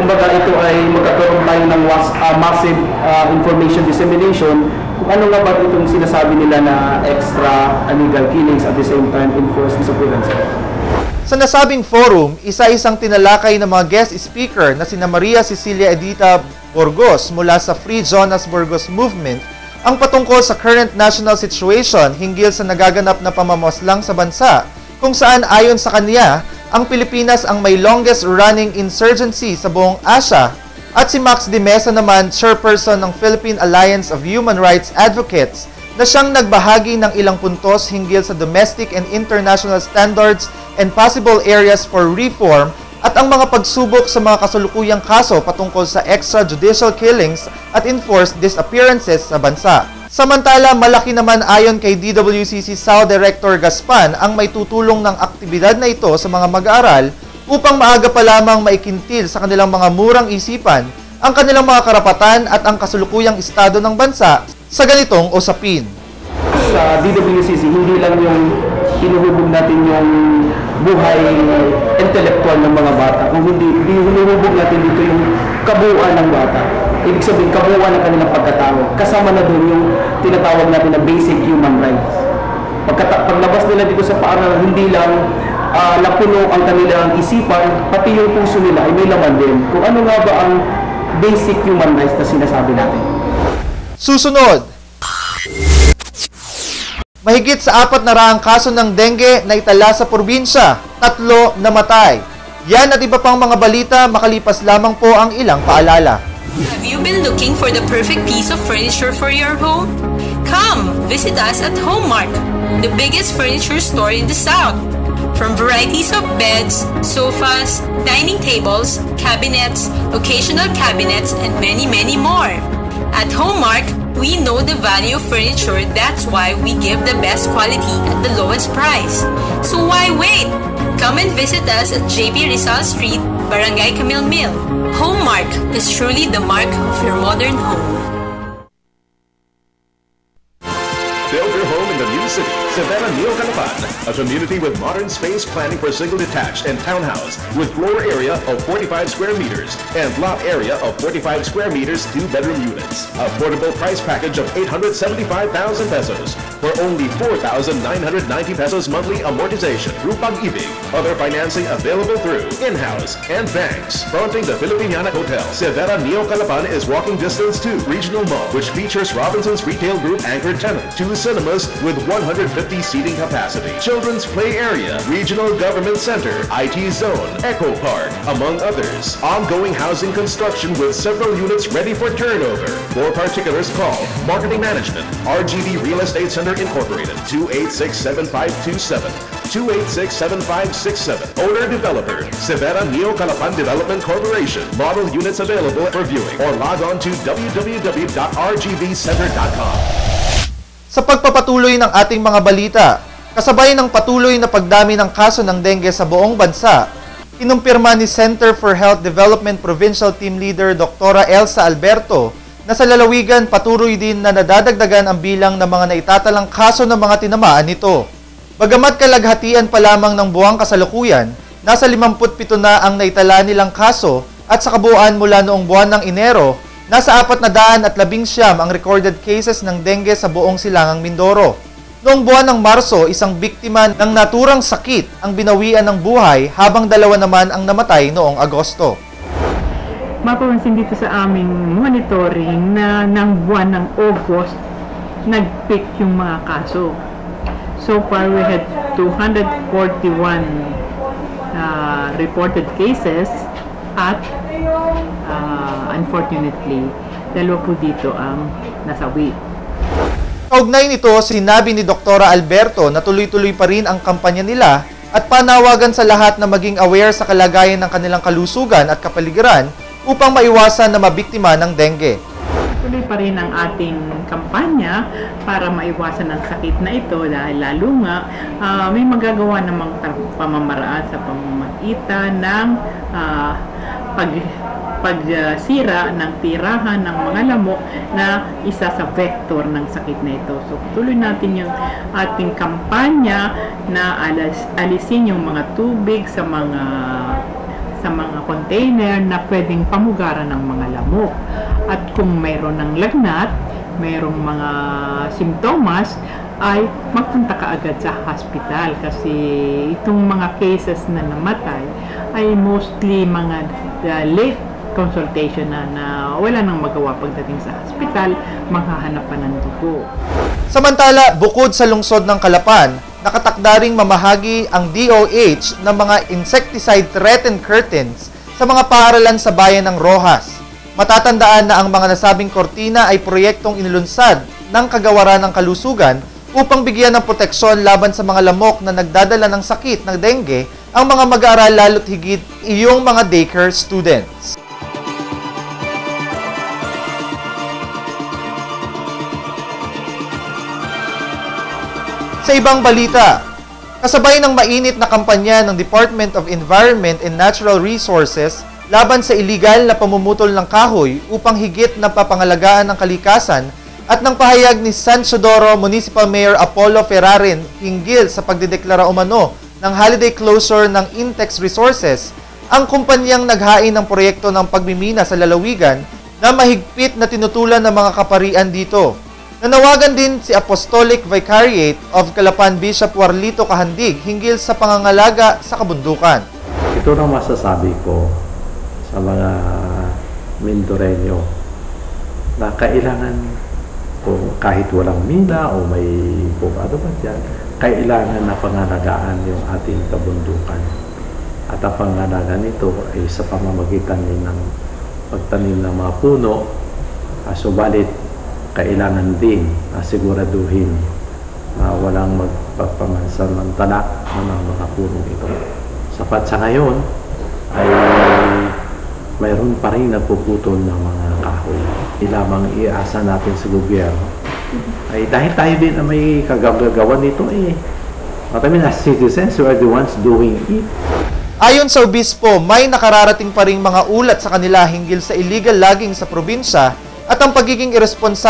kumbaga ito ay magkakaroon tayo ng massive information dissemination kung ano nga ba itong sinasabi nila na extra illegal killings at the same time enforced disappearance. Sa nasabing forum, isa-isang tinalakay ng mga guest speaker na sina Maria Cecilia Edita Burgos mula sa Free Jonas Burgos Movement ang patungkol sa current national situation hinggil sa nagaganap na pamamaslang sa bansa, kung saan ayon sa kanya, ang Pilipinas ang may longest running insurgency sa buong Asia, at si Max de Mesa naman, chairperson ng Philippine Alliance of Human Rights Advocates, na siyang nagbahagi ng ilang puntos hinggil sa domestic and international standards and possible areas for reform at ang mga pagsubok sa mga kasalukuyang kaso patungkol sa extrajudicial killings at enforced disappearances sa bansa. Samantala, malaki naman ayon kay DWCC SAO Director Gaspan ang may tutulong ng aktibidad na ito sa mga mag-aaral upang maaga pa lamang maikintil sa kanilang mga murang isipan ang kanilang mga karapatan at ang kasalukuyang estado ng bansa sa ganitong usapin. Sa DWCC, hindi lang yung hinuhubog natin yung buhay intellectual ng mga bata, kung hindi hinuhubog natin dito yung kabuuan ng bata. Ibig sabihin, kabuuan ng kanilang pagkatao. Kasama na doon yung tinatawag natin na basic human rights. Paglabas nila dito sa paaralan, hindi lang napuno ang kanilang isipan, pati yung puso nila ay may laman din. Kung ano nga ba ang basic human rights na sinasabi natin. Susunod, mahigit sa 400 kaso ng dengue na itala sa probinsya, 3 namatay. Yan at iba pang mga balita, makalipas lamang po ang ilang paalala. Have you been looking for the perfect piece of furniture for your home? Come, visit us at Homemart, the biggest furniture store in the South. From varieties of beds, sofas, dining tables, cabinets, occasional cabinets, and many, many more. At Homemart, we know the value of furniture, that's why we give the best quality at the lowest price. So why wait? Come and visit us at JP Rizal Street, Barangay Camille Mill. Homemart is truly the mark of your modern home. Build your home in the new city, Savannah Neo Calapan, a community with modern space planning for single detached and townhouse with floor area of 45 square meters and lot area of 45 square meters, 2-bedroom units. Affordable price package of 875,000 pesos for only 4,990 pesos monthly amortization through Pag-ibig. Other financing available through in-house and banks. Fronting the Filipiniana Hotel, Savannah Neo Calapan is walking distance to Regional Mall, which features Robinson's Retail Group anchored tenant, 2 cinemas with 150 seating capacity, children's play area, regional government center, IT zone, Eco Park, among others. Ongoing housing construction with several units ready for turnover. For particulars, call Marketing Management, RGV Real Estate Center Incorporated, 286-7527, 286-7567. Owner Developer, Savannah Neo Calapan Development Corporation. Model units available for viewing or log on to www.rgvcenter.com. Sa pagpapatuloy ng ating mga balita, kasabay ng patuloy na pagdami ng kaso ng dengue sa buong bansa, kinumpirma ni Center for Health Development Provincial Team Leader Dr. Elsa Alberto na sa lalawigan patuloy din na nadadagdagan ang bilang ng mga naitatalang kaso ng mga tinamaan nito. Bagamat kalaghatian pa lamang ng buwang kasalukuyan, nasa 57 na ang naitala nilang kaso at sa kabuuan mula noong buwan ng Enero, nasa 419 ang recorded cases ng dengue sa buong silangang Mindoro. Noong buwan ng Marso, isang biktima ng naturang sakit ang binawian ng buhay habang 2 naman ang namatay noong Agosto. Mapapansin dito sa aming monitoring na ng buwan ng August, nag-peak yung mga kaso. So far, we had 241 reported cases at unfortunately, 2 po dito ang nasawi. Kaugnay nito, sinabi ni Dr. Alberto na tuloy-tuloy pa rin ang kampanya nila at panawagan sa lahat na maging aware sa kalagayan ng kanilang kalusugan at kapaligiran upang maiwasan na mabiktima ng dengue. Tuloy pa rin ang ating kampanya para maiwasan ang sakit na ito dahil lalo nga may magagawa namang pamamaraan sa pamamagitan ng pagsira ng tirahan ng mga lamok na isa sa vector ng sakit na ito. So, tuloy natin yung ating kampanya na alisin yung mga tubig sa mga sa mga container na pwedeng pamugaran ng mga lamok. At kung mayroon ng lagnat, mayroong mga simptomas, ay magpunta ka agad sa hospital kasi itong mga cases na namatay ay mostly mga late consultation na wala nang magawa pagdating sa hospital, maghahanap pa ng dugo. Samantala, bukod sa lungsod ng Calapan, nakatakda ring mamahagi ang DOH ng mga insecticide-threatened curtains sa mga paaralan sa bayan ng Rojas. Matatandaan na ang mga nasabing kortina ay proyektong inilunsad ng Kagawaran ng Kalusugan upang bigyan ng proteksyon laban sa mga lamok na nagdadala ng sakit ng dengue ang mga mag-aaral lalo't higit iyong mga daycare students. Sa ibang balita, kasabay ng mainit na kampanya ng Department of Environment and Natural Resources laban sa iligal na pamumutol ng kahoy upang higit na papangalagaan ng kalikasan at ng pahayag ni San Isidoro Municipal Mayor Apollo Ferrarin hinggil sa pagdedeklara umano ng holiday closure ng Intex Resources, ang kumpanyang naghain ng proyekto ng pagmimina sa lalawigan na mahigpit na tinutulan ng mga kaparian dito. Nanawagan din si Apostolic Vicariate of Calapan Bishop Warlito Kahandig hinggil sa pangangalaga sa kabundukan. Ito na masasabi ko sa mga Mindoreño na kailangan kung kahit walang mina o may kung ano ba dyan, kailangan na pangalagaan yung ating kabundukan. At ang pangalagaan nito ay sa pamamagitan ng pagtanim ng mga puno, subalit kailangan din siguraduhin na walang magpapamansamantala ng mga punong ito. Sapat sa ngayon ay mayroon pa rin nagpuputol ng mga kahoy. Hindi lamang iasa natin sa gobyerno. Ay dahil tayo din na may kagagawa nito what I mean, as citizens, we are the ones doing it. Ayon sa obispo, may nakararating pa ring mga ulat sa kanila hinggil sa illegal logging sa probinsya at ang pagiging irresponsible